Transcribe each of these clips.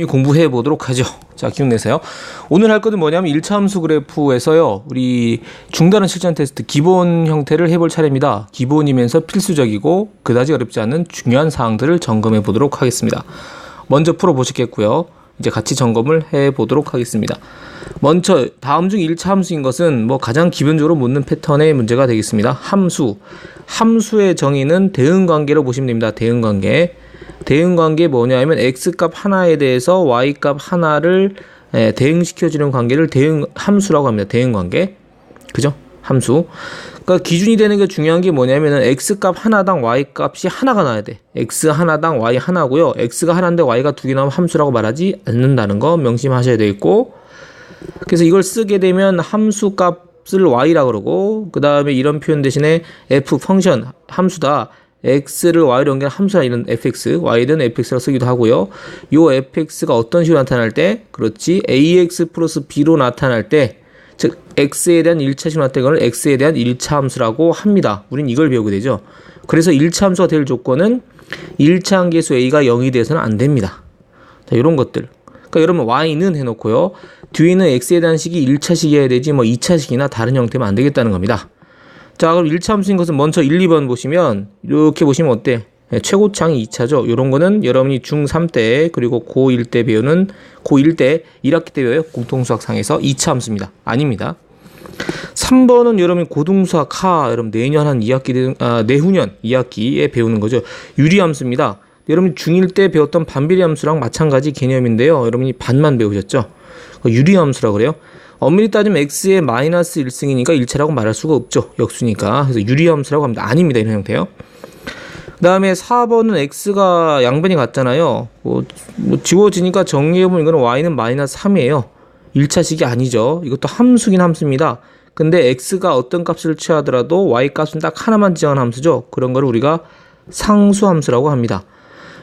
공부해 보도록 하죠. 자, 기운 내세요. 오늘 할 것은 뭐냐면 1차 함수 그래프에서요, 우리 중단원 실전 테스트 기본 형태를 해볼 차례입니다. 기본이면서 필수적이고 그다지 어렵지 않은 중요한 사항들을 점검해 보도록 하겠습니다. 먼저 풀어 보시겠고요. 이제 같이 점검을 해 보도록 하겠습니다. 먼저 다음 중 1차 함수인 것은 뭐 가장 기본적으로 묻는 패턴의 문제가 되겠습니다. 함수의 정의는 대응관계로 보시면 됩니다. 대응관계 뭐냐면 x값 하나에 대해서 y값 하나를 대응시켜주는 관계를 대응함수라고 합니다. 대응관계. 그죠? 함수. 그러니까 기준이 되는 게 중요한 게 뭐냐면은 x값 하나당 y값이 하나가 나야 돼. x 하나당 y 하나고요. x가 하나인데 y가 두 개 나오면 함수라고 말하지 않는다는 거 명심하셔야 되겠고, 그래서 이걸 쓰게 되면 함수 값을 y라 그러고, 그 다음에 이런 표현 대신에 f 펑션 함수다. x를 y로 연결한 함수나 이런 fx, y는 fx라고 쓰기도 하고요. 요 fx가 어떤 식으로 나타날 때, 그렇지, ax 플러스 b로 나타날 때, 즉 x에 대한 1차식으로 나타낸 걸 x에 대한 1차 함수라고 합니다. 우린 이걸 배우게 되죠. 그래서 1차 함수가 될 조건은 1차 한계수 a가 0이 돼서는 안 됩니다. 자, 이런 것들. 그러니까 여러분 y는 해놓고요, 뒤에는 x에 대한 식이 1차식이어야 되지 뭐 2차식이나 다른 형태면 안 되겠다는 겁니다. 자, 그럼 1차 함수인 것은 먼저 1, 2번 보시면 이렇게 보시면 어때? 최고창이 2차죠. 이런 거는 여러분이 중3 때 그리고 고1 때 배우는, 고1 때 1학기 때 배워요. 공통수학상에서 2차 함수입니다. 아닙니다. 3번은 여러분이 고등수학 여러분 내년 한 2학기, 내후년 2학기에 배우는 거죠. 유리함수입니다. 여러분이 중1 때 배웠던 반비례 함수랑 마찬가지 개념인데요. 여러분이 반만 배우셨죠. 유리함수라고 그래요. 엄밀히 따지면 x의 마이너스 1승이니까 1차라고 말할 수가 없죠. 역수니까. 그래서 유리함수라고 합니다. 아닙니다. 이런 형태요. 그 다음에 4번은 x가 양변이 같잖아요. 지워지니까 정리해보면 이거는 y는 마이너스 3이에요. 1차식이 아니죠. 이것도 함수긴 함수입니다. 근데 x가 어떤 값을 취하더라도 y 값은 딱 하나만 지정한 함수죠. 그런 걸 우리가 상수함수라고 합니다.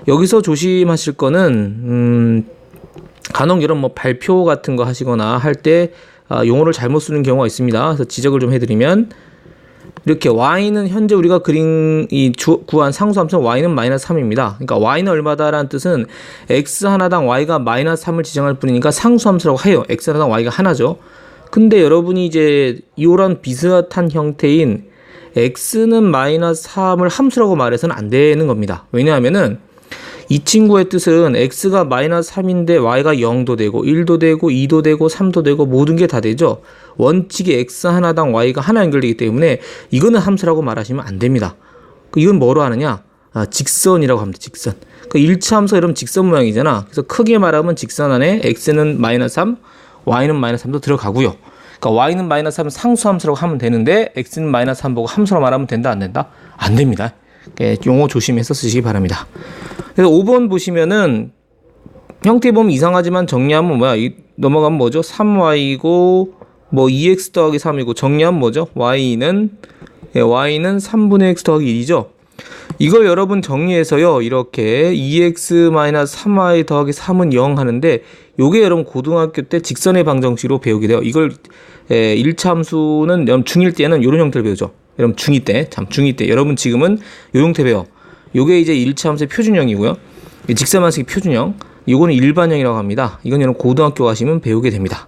여기서 조심하실 거는, 간혹 이런 뭐 발표 같은 거 하시거나 할 때 용어를 잘못 쓰는 경우가 있습니다. 그래서 지적을 좀 해드리면, 이렇게 y는 현재 우리가 구한 상수함수는 y는 마이너스 3입니다. 그러니까 y는 얼마다라는 뜻은 x 하나당 y가 마이너스 3을 지정할 뿐이니까 상수함수라고 해요. x 하나당 y가 하나죠. 근데 여러분이 이제 이런 비슷한 형태인 x는 마이너스 3을 함수라고 말해서는 안 되는 겁니다. 왜냐하면은 이 친구의 뜻은 x가 마이너스 3인데 y가 0도 되고 1도 되고 2도 되고 3도 되고 모든 게 다 되죠. 원칙이 x 하나당 y가 하나 연결되기 때문에 이거는 함수라고 말하시면 안 됩니다. 이건 뭐로 하느냐? 직선이라고 합니다. 직선. 그 1차 함수가 이러면 직선 모양이잖아. 그래서 크게 말하면 직선 안에 x는 마이너스 3, y는 마이너스 3도 들어가고요. 그러니까 y는 마이너스 3 상수함수라고 하면 되는데 x는 마이너스 3 보고 함수로 말하면 된다 안 된다? 안 됩니다. 용어 조심해서 쓰시기 바랍니다. 그래서 5번 보시면은 형태 보면 이상하지만 정리하면 넘어가면 뭐죠? 3y고 뭐 2x 더하기 3이고 정리하면 뭐죠? y는 3분의 x 더하기 1이죠. 이걸 여러분 정리해서요, 이렇게 2x-3y 더하기 3은 0 하는데, 요게 여러분 고등학교 때 직선의 방정식으로 배우게 돼요. 이걸 1차 함수는 여러분 중1 때는 이런 형태를 배우죠. 여러분 중2 때 여러분 지금은 요 형태 배워. 요게 이제 1차 함수의 표준형이고요. 직선 방식의 표준형. 요거는 일반형이라고 합니다. 이건 여러분 고등학교 가시면 배우게 됩니다.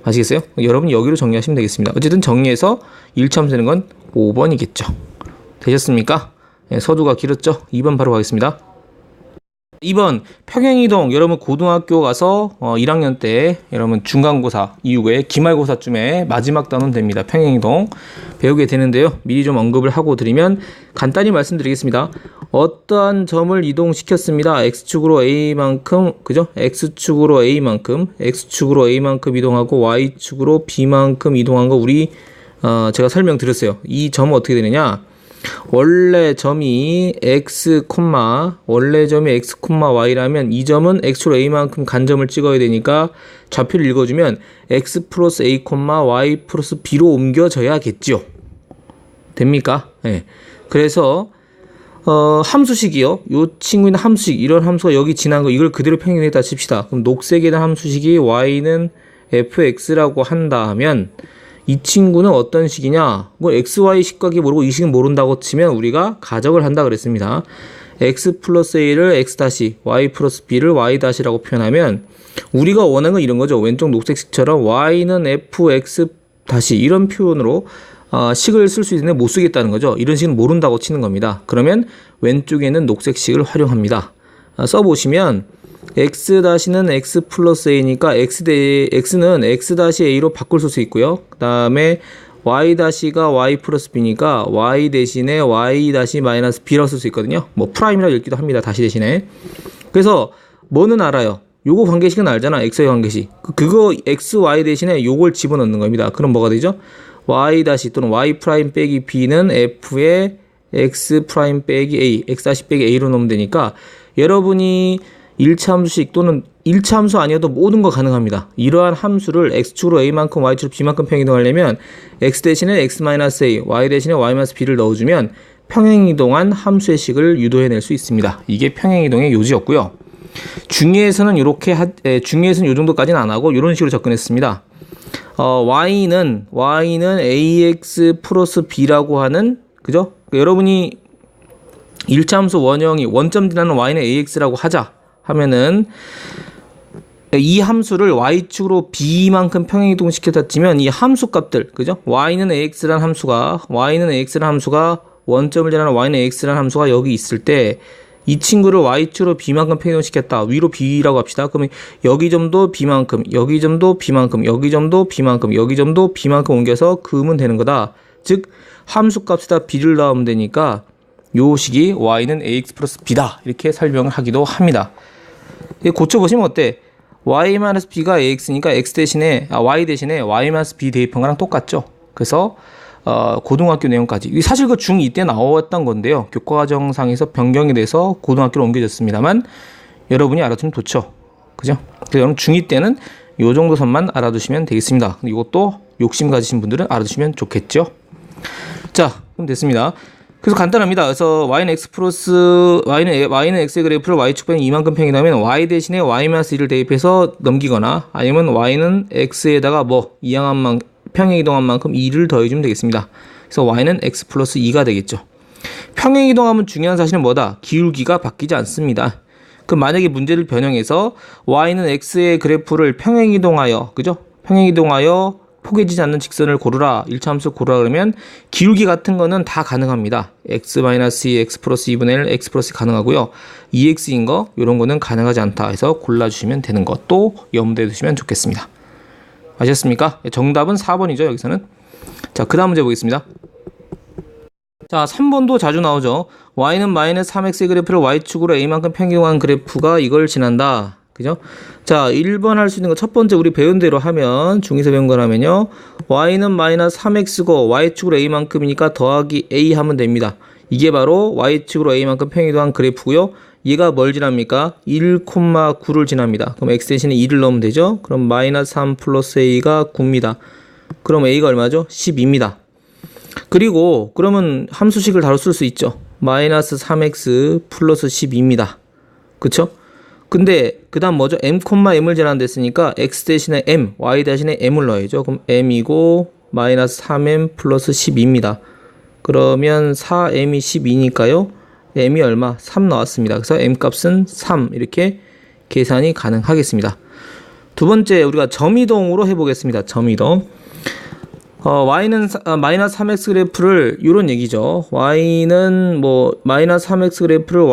아시겠어요? 여러분 여기로 정리하시면 되겠습니다. 어쨌든 정리해서 1차 함수 되는 건 5번이겠죠. 되셨습니까? 서두가 길었죠? 2번 바로 가겠습니다. 2번 평행이동. 여러분 고등학교 가서 1학년 때 여러분 중간고사 이후에 기말고사쯤에 마지막 단원 됩니다. 평행이동 배우게 되는데요. 미리 좀 언급을 하고 드리면 간단히 말씀드리겠습니다. 어떠한 점을 이동시켰습니다. x축으로 a만큼, 그죠? x축으로 a만큼 이동하고 y축으로 b만큼 이동한 거 우리 제가 설명드렸어요. 이 점은 어떻게 되느냐? 원래 점이 x, y라면 이 점은 x로 a만큼 간점을 찍어야 되니까 좌표를 읽어주면 x 플러스 a, y 플러스 b로 옮겨져야겠죠. 됩니까? 네. 그래서 함수식이요. 요 친구는 함수식, 이런 함수가 여기 지난 거 이걸 그대로 평행했다 칩시다. 그럼 녹색에 대한 함수식이 y는 fx라고 한다 하면 이 친구는 어떤 식이냐? 뭐 XY 식각이 모르고 이 식은 모른다고 치면 우리가 가정을 한다 그랬습니다. x 플러스 a를 x 다시, y 플러스 b를 y 다시라고 표현하면 우리가 원하는 건 이런 거죠. 왼쪽 녹색식처럼 y는 fx 다시 이런 표현으로 식을 쓸 수 있는데 못 쓰겠다는 거죠. 이런 식은 모른다고 치는 겁니다. 그러면 왼쪽에는 녹색식을 활용합니다. 써보시면 x-는 x 플러스 a니까 x는 x-a로 바꿀 수 있고요. 그 다음에 y-가 y 플러스 b니까 y 대신에 y-b라고 쓸 수 있거든요. 뭐 프라임이라고 읽기도 합니다. 다시 대신에. 그래서 뭐는 알아요? 요거 관계식은 알잖아. x의 관계식. 그거 x, y 대신에 요걸 집어넣는 겁니다. 그럼 뭐가 되죠? y 또는 y 프라임 빼기 b는 f의 x 프라임 빼기 a, x 다시 빼기 a로 넣으면 되니까 여러분이 1차 함수식 또는 1차 함수 아니어도 모든 거 가능합니다. 이러한 함수를 x축으로 a만큼 y축으로 b만큼 평행이동하려면 x 대신에 x-a, y 대신에 y-b를 넣어주면 평행이동한 함수의 식을 유도해낼 수 있습니다. 이게 평행이동의 요지였고요. 중의에서는 중의에서는 요 정도까지는 안 하고 이런 식으로 접근했습니다. y는 ax 플러스 b라고 하는, 그죠? 여러분이 1차 함수 원형이 원점 지나는 y는 ax라고 하자 하면은 이 함수를 y축으로 b만큼 평행이동시켰다 치면 이 함수 값들, 그죠? y는 ax라는 함수가 원점을 지나는 y는 ax라는 함수가 여기 있을 때 이 친구를 y축으로 b만큼 평행이동시켰다. 위로 b라고 합시다. 그러면 여기 점도 b만큼, 여기 점도 b만큼, 여기 점도 b만큼, 여기 점도 b만큼 옮겨서 그으면 되는 거다. 즉 함수 값에다 b를 넣으면 되니까 요 식이 y는 ax 플러스 b다. 이렇게 설명을 하기도 합니다. 고쳐보시면 어때? y-b가 ax니까 y 대신에 y-b 대입한 거랑 똑같죠. 그래서 고등학교 내용까지. 사실 그 중2 때 나왔던 건데요. 교과과정상에서 변경이 돼서 고등학교로 옮겨졌습니다만 여러분이 알아두면 좋죠. 그죠? 그래서 여러분 중2 때는 요 정도 선만 알아두시면 되겠습니다. 이것도 욕심 가지신 분들은 알아두시면 좋겠죠. 자, 그럼 됐습니다. 그래서 간단합니다. 그래서 y는 x의 그래프를 y축 변 이만큼 평행이라면 y 대신에 y-1을 대입해서 넘기거나 아니면 y는 x에다가 평행이동한 만큼 2를 더해주면 되겠습니다. 그래서 y는 x 플러스 2가 되겠죠. 평행이동하면 중요한 사실은 뭐다? 기울기가 바뀌지 않습니다. 그럼 만약에 문제를 변형해서 y는 x의 그래프를 평행이동하여, 그죠? 평행이동하여 포개지지 않는 직선을 고르라, 1차 함수를 고르라 그러면 기울기 같은 거는 다 가능합니다. x-2, x 플러스 2분의 1, x 플러스 가능하고요. 2x인 거, 이런 거는 가능하지 않다 해서 골라주시면 되는 것도 염두에 두시면 좋겠습니다. 아셨습니까? 정답은 4번이죠, 여기서는. 자, 그 다음 문제 보겠습니다. 자, 3번도 자주 나오죠. y는 마이너스 3x의 그래프를 y축으로 a만큼 평행이동한 그래프가 이걸 지난다. 그죠? 자, 1번 할 수 있는 거 첫 번째 우리 배운 대로 하면, 중에서 배운 거라면요. y는 마이너스 3x고 y축으로 a만큼이니까 더하기 a 하면 됩니다. 이게 바로 y축으로 a만큼 평행이동한 그래프고요. 얘가 뭘 지납니까? 1,9를 지납니다. 그럼 x 대신에 2를 넣으면 되죠? 그럼 마이너스 3 플러스 a가 9입니다. 그럼 a가 얼마죠? 12입니다. 그리고 그러면 함수식을 바로 쓸 수 있죠. 마이너스 3x 플러스 12입니다. 그쵸? 근데 그 다음 뭐죠? m,m을 지난다 했으니까 x 대신에 m, y 대신에 m을 넣어야죠. 그럼 m이고 마이너스 3m 플러스 12입니다. 그러면 4m이 12니까요. m이 얼마? 3 나왔습니다. 그래서 m 값은 3 이렇게 계산이 가능하겠습니다. 두 번째 우리가 점이동으로 해보겠습니다. 점이동. y는 마이너스 3x 그래프를 이런 얘기죠. y는 마이너스 3x 그래프를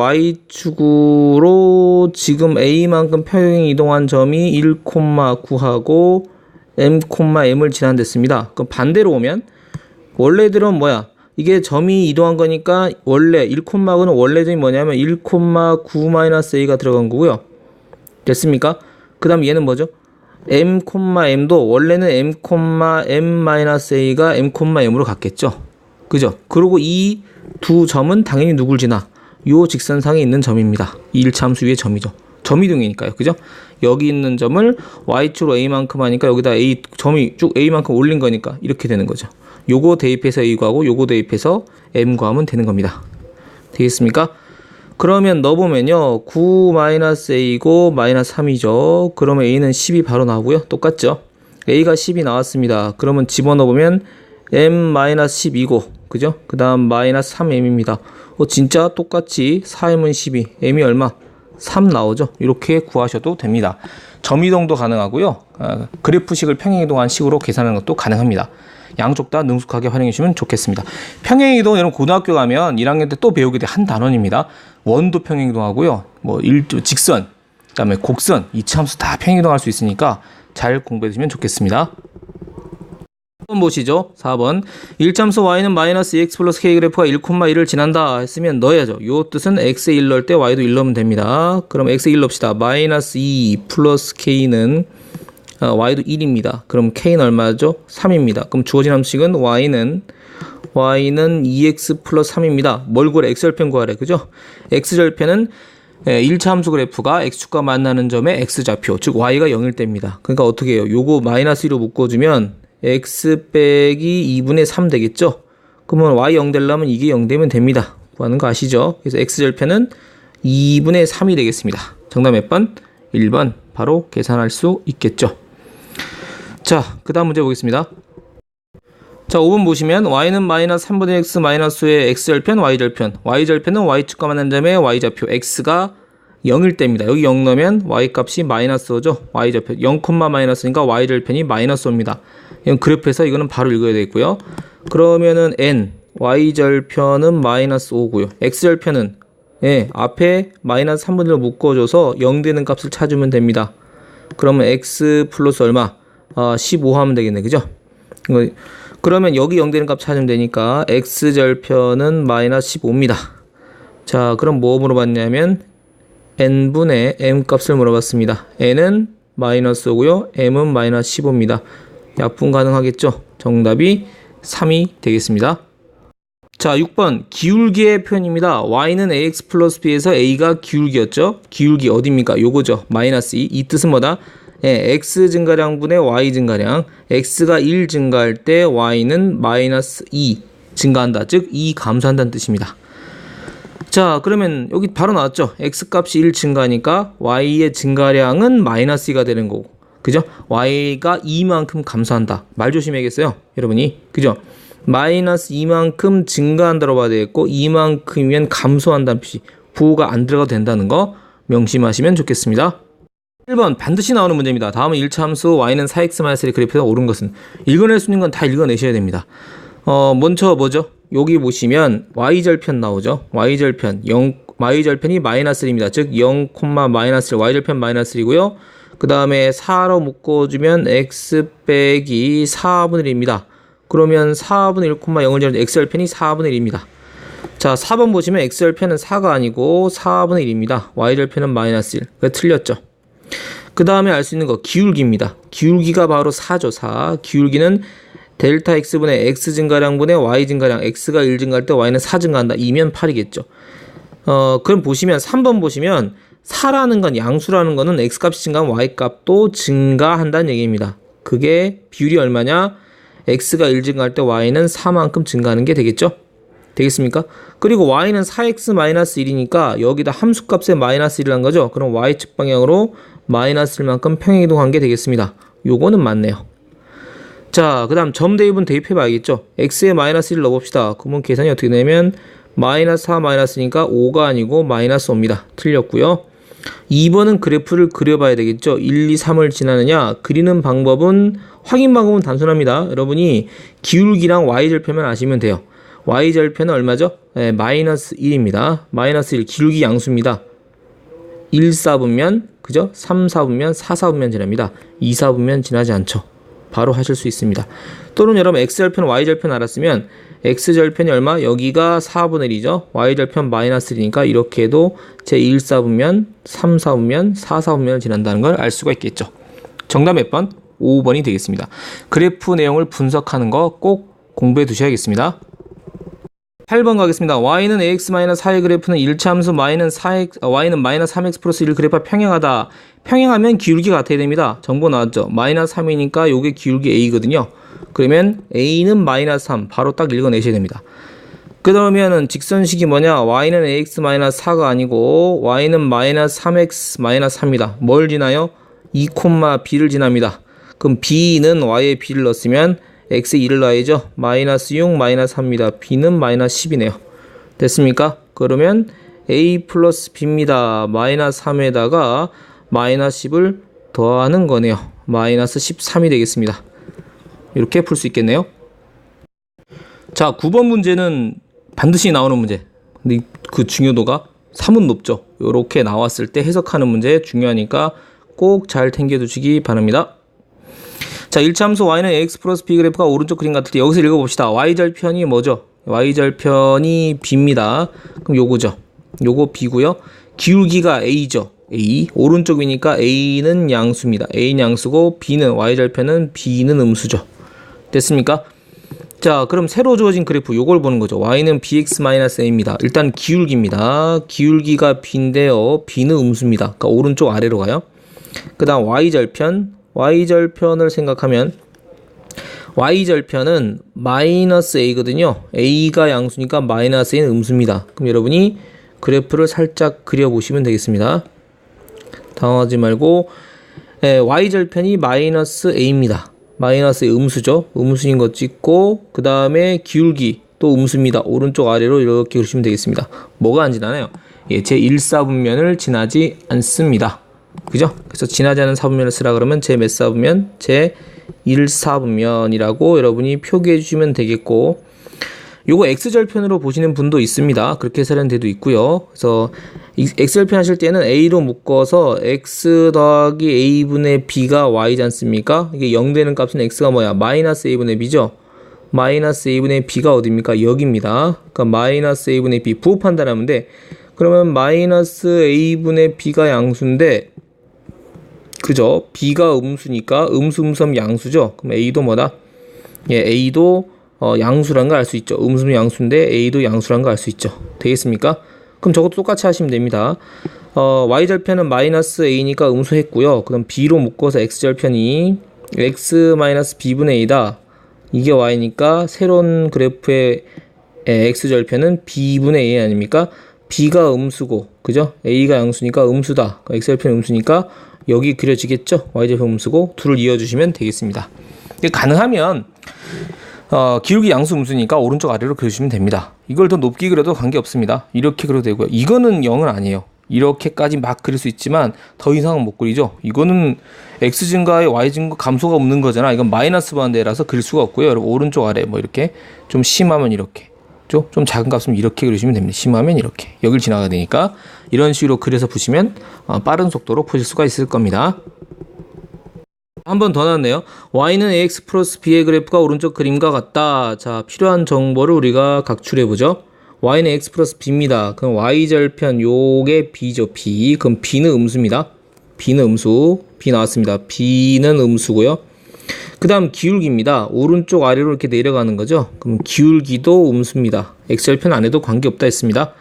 y축으로 지금 a만큼 평행 이동한 점이 1,9하고 m을 지난댔습니다. 그럼 반대로 오면 원래대로는 뭐야? 이게 점이 이동한 거니까 원래 1,9는 원래 점이 뭐냐면 1,9-a가 들어간 거고요. 됐습니까? 그 다음 얘는 뭐죠? m,m도 원래는 m,m-a가 m,m으로 갔겠죠. 그죠? 그리고 이 두 점은 당연히 누굴 지나? 요 직선상에 있는 점입니다. 1차 함수 위의 점이죠. 점이동이니까요. 그죠? 여기 있는 점을 y축으로 a만큼 하니까 여기다 점이 쭉 a만큼 올린 거니까 이렇게 되는 거죠. 요거 대입해서 a 구하고 요거 대입해서 m 구하면 되는 겁니다. 되겠습니까? 그러면 넣어보면요. 9-a고 마이너스 3이죠. 그러면 a는 10이 바로 나오고요. 똑같죠? a가 10이 나왔습니다. 그러면 집어넣어보면 m-12고 그죠? 그 다음 마이너스 3m입니다. 진짜 똑같이 4m은 12, m이 얼마? 3 나오죠. 이렇게 구하셔도 됩니다. 점이동도 가능하고요. 그래프식을 평행이동한 식으로 계산하는 것도 가능합니다. 양쪽 다 능숙하게 활용해 주시면 좋겠습니다. 평행이동 여러분 고등학교 가면 1학년 때 또 배우게 될 한 단원입니다. 원도 평행이동하고요. 직선, 그다음에 곡선, 이차함수 다 평행이동할 수 있으니까 잘 공부해 주시면 좋겠습니다. 4번 보시죠. 4번. 1참수 y는 마이너스 2x 플러스 k 그래프가 1,1을 지난다 했으면 넣어야죠. 요 뜻은 x에 1 넣을 때 y도 1 넣으면 됩니다. 그럼 x에 1 넣읍시다. 마이너스 2 플러스 k는 y도 1입니다. 그럼 k는 얼마죠? 3입니다. 그럼 주어진 함식은 y는 2x 플러스 3입니다. 뭘 구하래? x절편 구하래. 그죠? x절편은 1차 함수 그래프가 x축과 만나는 점의 x좌표, 즉 y가 0일 때입니다. 그러니까 어떻게 해요? 요거 마이너스 2로 묶어주면 x 빼기 2분의 3 되겠죠? 그러면 y 0 되려면 이게 0 되면 됩니다. 구하는 거 아시죠? 그래서 x절편은 2분의 3이 되겠습니다. 정답 몇 번? 1번. 바로 계산할 수 있겠죠. 자, 그 다음 문제 보겠습니다. 자, 5번 보시면 y는 마이너스 3분의 x 마이너스의 x절편, y절편. y절편은 y축과 만난 점의 y좌표 x가 0일 때입니다. 여기 0 넣으면 y값이 마이너스 5죠. y절편 0, 마이너스니까 y절편이 마이너스 5입니다. 이건 그래프에서 이거는 바로 읽어야 되겠고요. 그러면은 n, y절편은 마이너스 5고요. x절편은 앞에 마이너스 3분의 1로 묶어줘서 0 되는 값을 찾으면 됩니다. 그러면 x 플러스 얼마? 15 하면 되겠네. 그죠? 그러면 여기 0 되는 값 찾으면 되니까 x절편은 마이너스 15입니다. 자, 그럼 뭐 물어봤냐면 n분의 m 값을 물어봤습니다. n은 마이너스 5고요. m은 마이너스 15입니다. 약분 가능하겠죠? 정답이 3이 되겠습니다. 자, 6번 기울기의 표현입니다. y는 ax 플러스 b에서 a가 기울기였죠? 기울기 어디입니까? 요거죠. 마이너스 2. 이 뜻은 뭐다? x 증가량분의 y 증가량. x가 1 증가할 때 y는 마이너스 2 증가한다. 즉 2 감소한다는 뜻입니다. 자, 그러면 여기 바로 나왔죠? x값이 1 증가하니까 y의 증가량은 마이너스 2가 되는 거고, 그죠? y가 2만큼 감소한다. 말 조심해야겠어요, 여러분이. 그죠? 마이너스 2만큼 증가한다고 봐야 되겠고 2만큼이면 감소한다는 뜻이, 부호가 안 들어가도 된다는 거 명심하시면 좋겠습니다. 1번 반드시 나오는 문제입니다. 다음은 1차 함수 y는 4x-1의 그래프에서 옳은 것은. 읽어낼 수 있는 건 다 읽어내셔야 됩니다. 먼저 뭐죠? 여기 보시면 y절편 나오죠. y절편이 마이너스 1입니다. 즉 0, 마이너스 1, y절편 마이너스 1이고요. 그 다음에 4로 묶어주면 x 빼기 4분의 1입니다. 그러면 4분의 1, 0을 지르면 x절편이 4분의 1입니다. 자, 4번 보시면 x절편은 4가 아니고 4분의 1입니다. y절편은 마이너스 1. 그래서 틀렸죠. 그 다음에 알 수 있는 거 기울기입니다. 기울기가 바로 4죠. 4. 기울기는 델타 x분의 x 증가량분의 y 증가량. x가 1 증가할 때 y는 4 증가한다. 2면 8이겠죠. 그럼 보시면 3번 보시면 4라는 건, 양수라는 거는 x값이 증가하면 y값도 증가한다는 얘기입니다. 그게 비율이 얼마냐? x가 1 증가할 때 y는 4만큼 증가하는 게 되겠죠? 되겠습니까? 그리고 y는 4x-1이니까 여기다 함수값에 마이너스 1을 한 거죠? 그럼 y축 방향으로 마이너스 1만큼 평행이동한 게 되겠습니다. 요거는 맞네요. 자, 그 다음 점 대입은 대입해 봐야겠죠? x에 마이너스 1 넣어봅시다. 그러면 계산이 어떻게 되냐면 마이너스 4 마이너스니까 5가 아니고 마이너스 5입니다. 틀렸고요. 2번은 그래프를 그려봐야 되겠죠. 1, 2, 3을 지나느냐. 그리는 방법은, 확인 방법은 단순합니다. 여러분이 기울기랑 y절편만 아시면 돼요. y절편은 얼마죠? 마이너스 1입니다. 마이너스 1, 기울기 양수입니다. 1, 4분면, 그죠? 3, 4분면, 4, 4분면 지납니다. 2, 4분면 지나지 않죠. 바로 하실 수 있습니다. 또는 여러분 x절편, y절편 알았으면 x절편이 얼마? 여기가 4분의 1이죠. y절편 마이너스 1이니까 이렇게 해도 제 1, 4분면, 3, 4분면, 4, 4분면을 지난다는 걸 알 수가 있겠죠. 정답 몇 번? 5번이 되겠습니다. 그래프 내용을 분석하는 거 꼭 공부해 두셔야겠습니다. 8번 가겠습니다. y는 ax-4의 그래프는 1차 함수 y는 마이너스 3x 플러스 1 그래프와 평행하다. 평행하면 기울기 같아야 됩니다. 정보 나왔죠? 마이너스 3이니까 요게 기울기 a거든요. 그러면 a는 마이너스 3. 바로 딱 읽어내셔야 됩니다. 그러면은 직선식이 뭐냐? y는 ax-4가 아니고 y는 마이너스 3x-3입니다. 뭘 지나요? 2, b를 지납니다. 그럼 b는 y에 b를 넣었으면 x에 2를 넣어야죠. 마이너스 6, 마이너스 3입니다. b는 마이너스 10이네요. 됐습니까? 그러면 a 플러스 b입니다. 마이너스 3에다가 마이너스 10을 더하는 거네요. 마이너스 13이 되겠습니다. 이렇게 풀 수 있겠네요. 자, 9번 문제는 반드시 나오는 문제. 근데 그 중요도가 3은 높죠. 이렇게 나왔을 때 해석하는 문제 중요하니까 꼭 잘 챙겨두시기 바랍니다. 자, 1차함수 y는 ax 플러스 b 그래프가 오른쪽 그림 같을 때 여기서 읽어봅시다. y절편이 뭐죠? y절편이 b입니다. 그럼 요거죠. 요거 b고요. 기울기가 a죠. a. 오른쪽 위니까 a는 양수입니다. a는 양수고 b는 y절편은 b는 음수죠. 됐습니까? 자, 그럼 새로 주어진 그래프 요걸 보는 거죠. y는 bx-a입니다. 일단 기울기입니다. 기울기가 b인데요. b는 음수입니다. 그러니까 오른쪽 아래로 가요. 그 다음 y절편을 생각하면 y절편은 마이너스 a거든요. a가 양수니까 마이너스 a는 음수입니다. 그럼 여러분이 그래프를 살짝 그려보시면 되겠습니다. 당황하지 말고 y절편이 마이너스 a입니다. 마이너스 음수죠. 음수인 거 찍고 그 다음에 기울기 또 음수입니다. 오른쪽 아래로 이렇게 그리시면 되겠습니다. 뭐가 안 지나나요? 예, 제 1사분면을 지나지 않습니다. 그죠? 그래서 지나지 않은 사분면을 쓰라 그러면 제 몇 사분면? 제 1사분면이라고 여러분이 표기해 주시면 되겠고, 요거 x절편으로 보시는 분도 있습니다. 그렇게 해석하는 데도 있고요. 그래서 x절편 하실 때는 a로 묶어서 x 더하기 a분의 b가 y지 않습니까? 이게 0 되는 값은 x가 뭐야? 마이너스 a분의 b죠? 마이너스 a분의 b가 어디입니까? 여기입니다. 그러니까 마이너스 a분의 b 부호 판단하면 돼. 그러면 마이너스 a분의 b가 양수인데, 그죠? b가 음수니까 음수하면 양수죠? 그럼 a도 뭐다? 예, a도 양수란 걸 알 수 있죠. 음수는 양수인데 a도 양수란 걸 알 수 있죠. 되겠습니까? 그럼 저것도 똑같이 하시면 됩니다. y절편은 마이너스 a니까 음수했고요. 그럼 b로 묶어서 x절편이 x 마이너스 b분의 a다. 이게 y니까 새로운 그래프의 x절편은 b분의 a 아닙니까? b가 음수고, 그죠? a가 양수니까 음수다. x절편 음수니까 여기 그려지겠죠? y절편 음수고 둘을 이어주시면 되겠습니다. 가능하면 기울기 양수 음수니까 오른쪽 아래로 그려주시면 됩니다. 이걸 더 높게 그려도 관계없습니다. 이렇게 그려도 되고요. 이거는 0은 아니에요. 이렇게까지 막 그릴 수 있지만 더 이상은 못 그리죠. 이거는 x 증가에 y 증가 감소가 없는 거잖아. 이건 마이너스 반대라서 그릴 수가 없고요. 여러분 오른쪽 아래 뭐 이렇게 좀 심하면 이렇게, 좀 작은 값은 이렇게 그리시면 됩니다. 심하면 이렇게 여길 지나가야 되니까 이런 식으로 그려서 푸시면 빠른 속도로 푸실 수가 있을 겁니다. 한 번 더 나왔네요. y는 ax 플러스 b의 그래프가 오른쪽 그림과 같다. 자, 필요한 정보를 우리가 각출해보죠. y는 x 플러스 b입니다. 그럼 y절편 요게 b죠. b. 그럼 b는 음수입니다. b는 음수. b 나왔습니다. b는 음수고요. 그 다음 기울기입니다. 오른쪽 아래로 이렇게 내려가는 거죠. 그럼 기울기도 음수입니다. x절편 안 해도 관계없다 했습니다.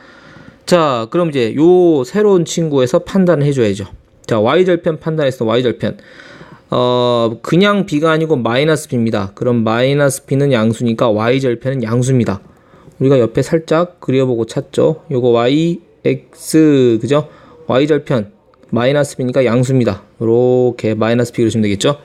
자, 그럼 이제 요 새로운 친구에서 판단을 해줘야죠. 자, y절편 판단했어. y절편. 그냥 b가 아니고 마이너스 b입니다. 그럼 마이너스 b는 양수니까 y절편은 양수입니다. 우리가 옆에 살짝 그려보고 찾죠. 요거 y, x, 그죠? y절편 마이너스 b니까 양수입니다. 요렇게 마이너스 b 그러시면 되겠죠?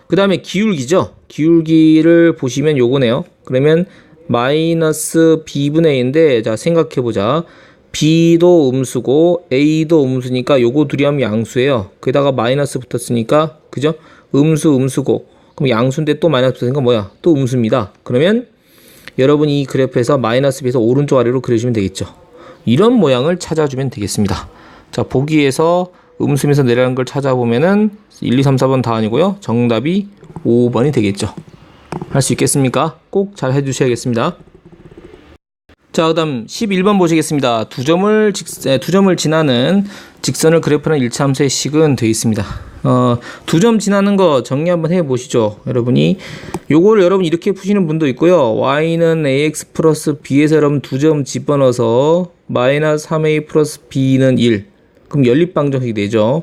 그 다음에 기울기죠. 기울기를 보시면 요거네요. 그러면 마이너스 b분의 a인데, 자, 생각해보자. b도 음수고 a도 음수니까 요거 둘이 하면 양수예요. 거기다가 마이너스 붙었으니까, 그죠? 음수고, 그럼 양수인데 또 마이너스 붙으니까 뭐야? 또 음수입니다. 그러면 여러분이 이 그래프에서 마이너스 b에서 오른쪽 아래로 그려주면 되겠죠. 이런 모양을 찾아주면 되겠습니다. 자, 보기에서 음수면서 내려가는 걸 찾아보면은 1, 2, 3, 4번 다 아니고요. 정답이 5번이 되겠죠. 할 수 있겠습니까? 꼭 잘 해주셔야겠습니다. 자, 그 다음 11번 보시겠습니다. 두 점을 지나는 직선을 그래프하는 1차 함수의 식은 되어 있습니다. 두 점 지나는 거 정리 한번 해보시죠. 여러분이 요거를 여러분 이렇게 푸시는 분도 있고요. y는 ax 플러스 b에서 여러분 두 점 집어넣어서 마이너스 3a 플러스 b는 1. 그럼 연립방정식이 되죠.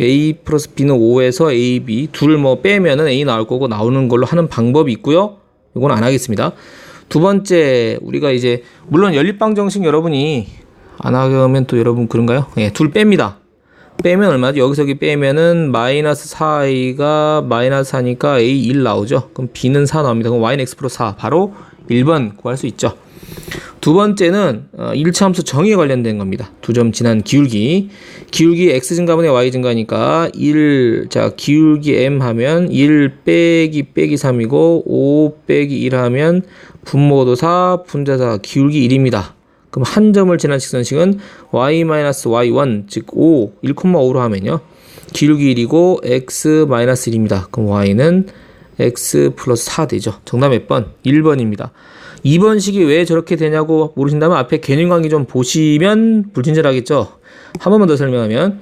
a 플러스 b는 5에서 ab 둘 뭐 빼면은 a 나올 거고 나오는 걸로 하는 방법이 있고요. 이건 안 하겠습니다. 두 번째, 우리가 이제 물론 연립방정식 여러분이 안 하면 또 여러분 그런가요? 예, 둘 뺍니다. 빼면 얼마죠? 여기서 여기 빼면은 마이너스 4a가 마이너스 4니까 a 1 나오죠. 그럼 b는 4 나옵니다. 그럼 y는 x 플러스 4 바로 1번 구할 수 있죠. 두 번째는 1차 함수 정의에 관련된 겁니다. 두 점 지난 기울기 x 증가분의 y 증가니까 1, 자 기울기 m 하면 1 빼기 3이고 5 빼기 1 하면 분모도사 분자사 기울기 1입니다. 그럼 한 점을 지난 직선식은 y-y1 즉 5, 1,5로 하면요 기울기 1이고 x-1입니다. 그럼 y는 x 플러스 4 되죠. 정답 몇 번? 1번입니다. 2번 식이 왜 저렇게 되냐고 모르신다면 앞에 개념 강의 좀 보시면 불친절하겠죠. 한 번만 더 설명하면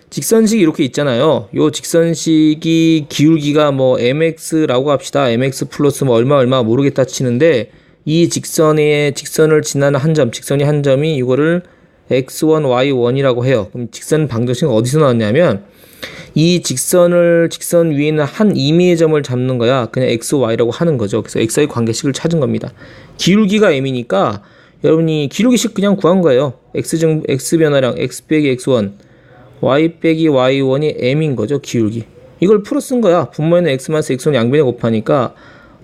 직선식이 이렇게 있잖아요. 요 직선식이 기울기가 뭐 mx라고 합시다. mx 플러스 뭐 얼마 모르겠다 치는데 이 직선을 지나는 한 점, 직선이 한 점이 이거를 x1, y1이라고 해요. 그럼 직선 방정식은 어디서 나왔냐면 이 직선 위에 있는 한 임의의 점을 잡는 거야. 그냥 x, y라고 하는 거죠. 그래서 x의 관계식을 찾은 겁니다. 기울기가 m이니까 여러분이 기울기식 그냥 구한 거예요. x 변화량 x 빼기 x1, y 빼기 y1이 m인 거죠. 기울기. 이걸 풀어 쓴 거야. 분모에는 x-x1 양변에 곱하니까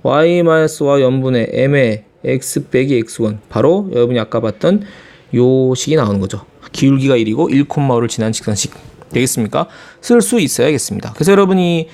y-y1분의 m의 x 빼기 x1 바로 여러분이 아까 봤던 요 식이 나오는 거죠. 기울기가 1이고 1,5를 지난 직선식 되겠습니까? 쓸 수 있어야겠습니다. 그래서 여러분이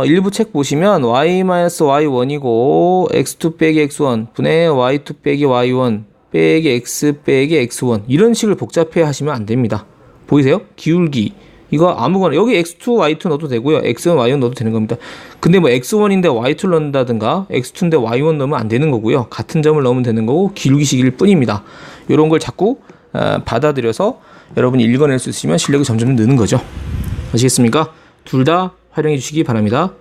일부 책 보시면 y-y1이고 x2 빼기 x1 분의 y2 빼기 y1 빼기 x 빼기 x1 이런 식을 복잡해 하시면 안 됩니다. 보이세요? 기울기 이거 아무거나 여기 x2, y2 넣어도 되고요. x1, y1 넣어도 되는 겁니다. 근데 뭐 x1인데 y2를 넣는다든가 x2인데 y1 넣으면 안 되는 거고요. 같은 점을 넣으면 되는 거고 기울기식일 뿐입니다. 이런 걸 자꾸 받아들여서 여러분이 읽어낼 수 있으면 실력이 점점 느는 거죠. 아시겠습니까? 둘 다 활용해 주시기 바랍니다.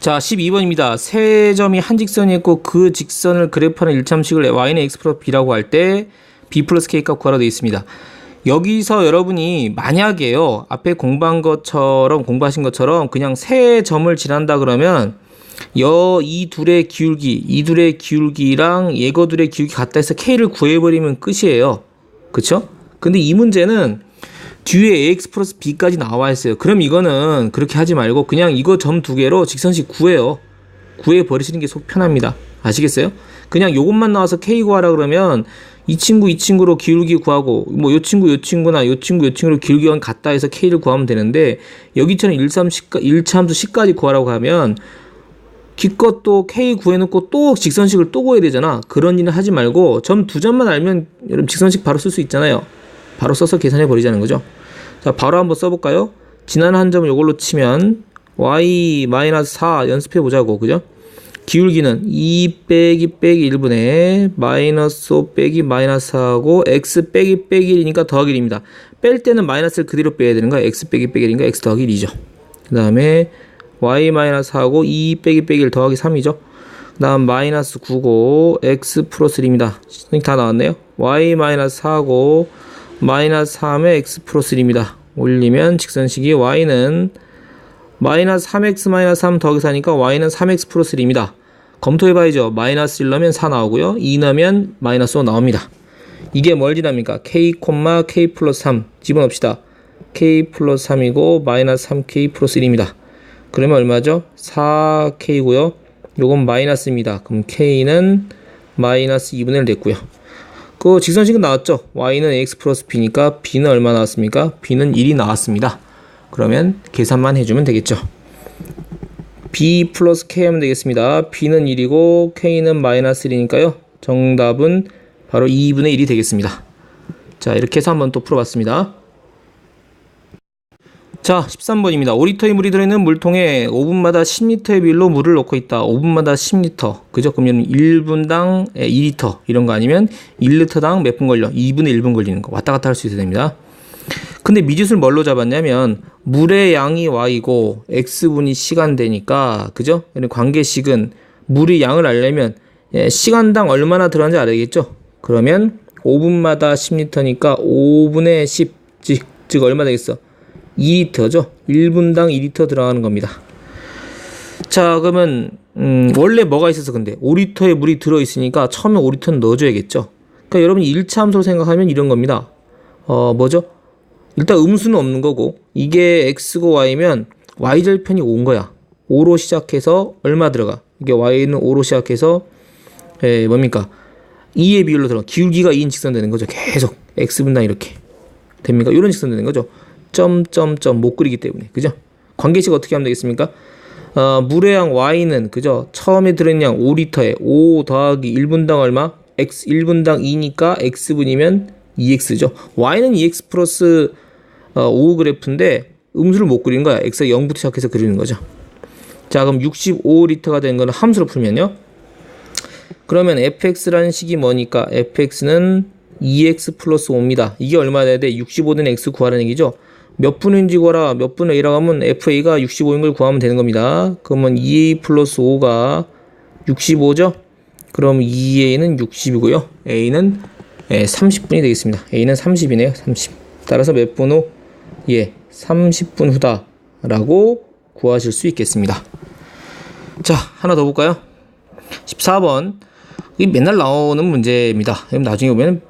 자, 12번입니다. 세 점이 한 직선이 있고 그 직선을 그래프하는 1차함식을 y는 x 플러스 b라고 할 때 b 플러스 k값 구하라 되어 있습니다. 여기서 여러분이 만약에요 앞에 공부하신 것처럼 그냥 세 점을 지난다 그러면 이 둘의 기울기랑 얘거둘의 기울기 같다 해서 k를 구해버리면 끝이에요. 그쵸? 근데 이 문제는 뒤에 ax 플러스 b까지 나와 있어요. 그럼 이거는 그렇게 하지 말고 그냥 이거 점 두 개로 직선식 구해버리시는 게 속 편합니다. 아시겠어요? 그냥 요것만 나와서 k 구하라 그러면 이 친구로 기울기 구하고 뭐 요 친구나 요 친구로 기울기가 같다 해서 k를 구하면 되는데 여기처럼 1차 함수 식까지 구하라고 하면 기껏 또 k 구해놓고 또 직선식을 또 구해야 되잖아. 그런 일은 하지 말고 점 두 점만 알면 여러분 직선식 바로 쓸 수 있잖아요. 바로 써서 계산해 버리자는 거죠. 자, 바로 한번 써볼까요? 지난 한 점을 요걸로 치면 y-4 연습해 보자고. 그죠? 기울기는 2 빼기 1분의 마이너스 5 빼기 마이너스 4하고 x 빼기 1이니까 더하기 1입니다. 뺄 때는 마이너스를 그대로 빼야 되는 거야. x 빼기 1이니까 x 더하기 1이죠. 그 다음에 y-4하고 2 빼기 1 더하기 3이죠. 그 다음 마이너스 9고 x 플러스 1입니다. 다 나왔네요. y-4하고 마이너스 3에 x 플러스 1입니다. 올리면 직선식이 y는 마이너스 3x 마이너스 3 더하기 4니까 y는 3x 플러스 1입니다. 검토해봐야죠. 마이너스 1 넣으면 4 나오고요. 2 넣으면 마이너스 5 나옵니다. 이게 뭘 지납니까? k, k 플러스 3 집어넣읍시다. k 플러스 3이고 마이너스 3k 플러스 1입니다. 그러면 얼마죠? 4k고요. 요건 마이너스입니다. 그럼 k는 마이너스 2분의 1 됐고요. 그 직선식은 나왔죠? y는 x 플러스 b니까 b는 얼마 나왔습니까? b는 1이 나왔습니다. 그러면 계산만 해주면 되겠죠. b 플러스 k 하면 되겠습니다. b는 1이고 k는 마이너스 1이니까요. 정답은 바로 2분의 1이 되겠습니다. 자, 이렇게 해서 한번 또 풀어봤습니다. 자, 13번입니다. 5리터의 물이 들어있는 물통에 5분마다 10리터의 비율로 물을 넣고 있다. 5분마다 10리터. 그죠? 그러면 1분당 2리터. 이런 거 아니면 1리터당 몇 분 걸려? 2분의 1분 걸리는 거. 왔다 갔다 할 수 있어야 됩니다. 근데 미지수를 뭘로 잡았냐면 물의 양이 y고 x분이 시간대니까 그죠? 관계식은 물의 양을 알려면 시간당 얼마나 들어가는지 알아야겠죠? 그러면 5분마다 10리터니까 5분의 10 즉 얼마 되겠어? 2리터죠. 1분당 2리터 들어가는 겁니다. 자, 그러면 원래 뭐가 있어서 근데 5리터의 물이 들어있으니까 처음에 5리터는 넣어줘야겠죠. 그러니까 여러분이 1차 함수로 생각하면 이런 겁니다. 뭐죠? 일단 음수는 없는 거고 이게 x고 y면 y절편이 5인 거야. 5로 시작해서 얼마 들어가? 이게 y는 5로 시작해서 뭡니까? 2의 비율로 들어 기울기가 2인 직선 되는 거죠. 계속 x분당 이렇게 됩니까? 이런 직선 되는 거죠. 점점점 못 그리기 때문에 그죠? 관계식 어떻게 하면 되겠습니까? 물의 양 y는 그죠? 처음에 들어있는 양 5리터에 5 더하기 1분당 얼마? x 1분당 2니까 x분이면 2x죠. y는 2x 플러스 5 그래프인데 음수를 못 그리는 거야. x가 0부터 시작해서 그리는 거죠. 자, 그럼 65리터가 되는 거는 함수로 풀면요. 그러면 fx라는 식이 뭐니까 fx는 2x 플러스 5입니다. 이게 얼마 돼야 돼? 65는 x 구하라는 얘기죠. 몇 분인지 구하라. 몇 분을 a라고 하면 fa가 65인 걸 구하면 되는 겁니다. 그러면 2a 플러스 5가 65죠? 그럼 2a는 60이고요. a는 30분이 되겠습니다. a는 30이네요. 30. 따라서 몇 분 후? 30분 후다 라고 구하실 수 있겠습니다. 자, 하나 더 볼까요? 14번. 이게 맨날 나오는 문제입니다. 나중에 보면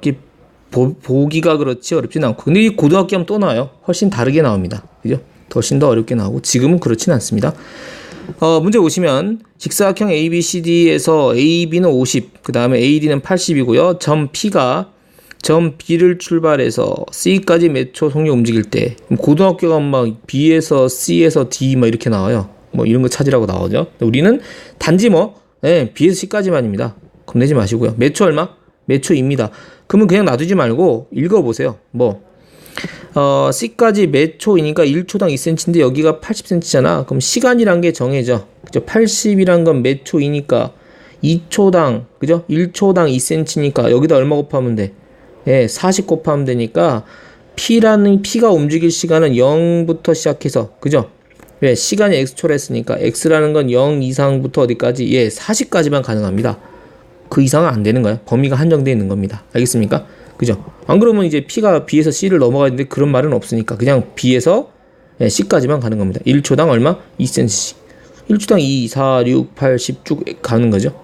보기가 그렇지 어렵진 않고, 근데 이 고등학교 하면 또 나와요. 훨씬 다르게 나옵니다. 그죠? 훨씬 더 어렵게 나오고 지금은 그렇진 않습니다. 문제 보시면 직사각형 ABCD에서 AB는 50, 그 다음에 AD는 80이고요. 점 P가 점 B를 출발해서 C까지 몇 초 속력 움직일 때, 고등학교 가면 막 B에서 C에서 D 막 이렇게 나와요. 뭐 이런 거 찾으라고 나오죠. 우리는 단지 B에서 C까지만입니다. 겁내지 마시고요. 몇 초 얼마? 몇 초입니다. 그러면 그냥 놔두지 말고 읽어보세요. C까지 몇 초이니까 1초당 2cm인데 여기가 80cm잖아. 그럼 시간이란 게 정해져. 그죠? 80이란 건 몇 초이니까 2초당, 그죠? 1초당 2cm니까 여기다 얼마 곱하면 돼? 40 곱하면 되니까 P가 움직일 시간은 0부터 시작해서, 그죠? 시간이 x초라 했으니까 x라는 건 0 이상부터 어디까지? 40까지만 가능합니다. 그 이상은 안 되는 거예요. 범위가 한정되어 있는 겁니다. 알겠습니까? 그죠? 안 그러면 이제 P가 B에서 C를 넘어가야 되는데 그런 말은 없으니까 그냥 B에서 C까지만 가는 겁니다. 1초당 얼마? 2cm씩. 1초당 2, 4, 6, 8, 10 쭉 가는 거죠.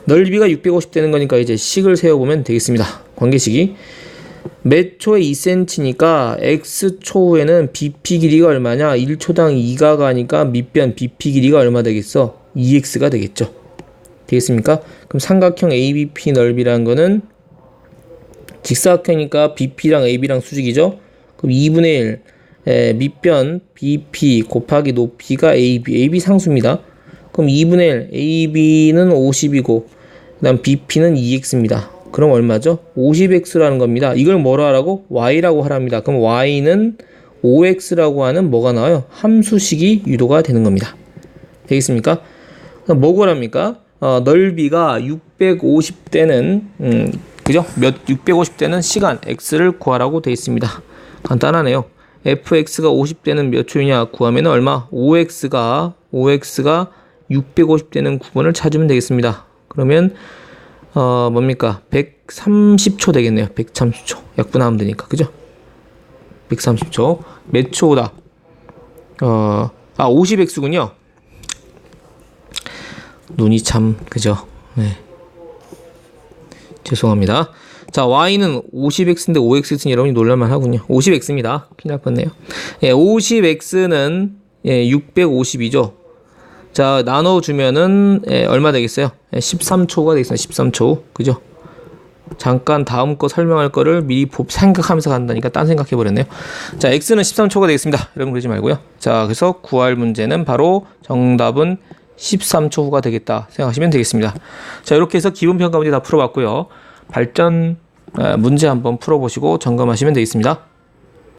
넓이가 650 되는 거니까 이제 식을 세워보면 되겠습니다. 관계식이 몇 초에 2cm니까 x초에는 bp 길이가 얼마냐? 1초당 2가 가니까 밑변 bp 길이가 얼마 되겠어? 2x가 되겠죠. 되겠습니까? 그럼 삼각형 ABP 넓이라는 거는 직사각형이니까 BP랑 AB랑 수직이죠. 그럼 2분의 1 밑변 BP 곱하기 높이가 AB 상수입니다. 그럼 2분의 1 AB는 50이고 그 다음 BP는 2x입니다. 그럼 얼마죠? 50x라는 겁니다. 이걸 뭐로 하라고? y라고 하랍니다. 그럼 y는 5x라고 하는 뭐가 나와요? 함수식이 유도가 되는 겁니다. 되겠습니까? 그럼 뭐 구합니까? 넓이가 650대는 그죠? 650대는 시간 x를 구하라고 되어 있습니다. 간단하네요. fx가 50대는 몇 초이냐 구하면 얼마? 5x가 650대는 9번을 찾으면 되겠습니다. 그러면 뭡니까? 130초 되겠네요. 130초. 약분하면 되니까. 그죠? 130초. 몇 초다? 50x군요. 눈이 참, 그죠? 죄송합니다. 자, y는 50x인데 5x는 여러분이 놀랄만 하군요. 50x입니다. 큰일 날 뻔네요. 50x는 650이죠. 자, 나눠주면은 얼마 되겠어요? 13초가 되겠어요. 13초. 그죠? 잠깐 다음 거 설명할 거를 미리 생각하면서 간다니까 딴 생각해버렸네요. 자, x는 13초가 되겠습니다. 여러분 그러지 말고요. 자, 그래서 구할 문제는 바로 정답은 13초 후가 되겠다 생각하시면 되겠습니다. 자, 이렇게 해서 기본평가 문제 다 풀어봤고요. 발전 문제 한번 풀어보시고 점검하시면 되겠습니다.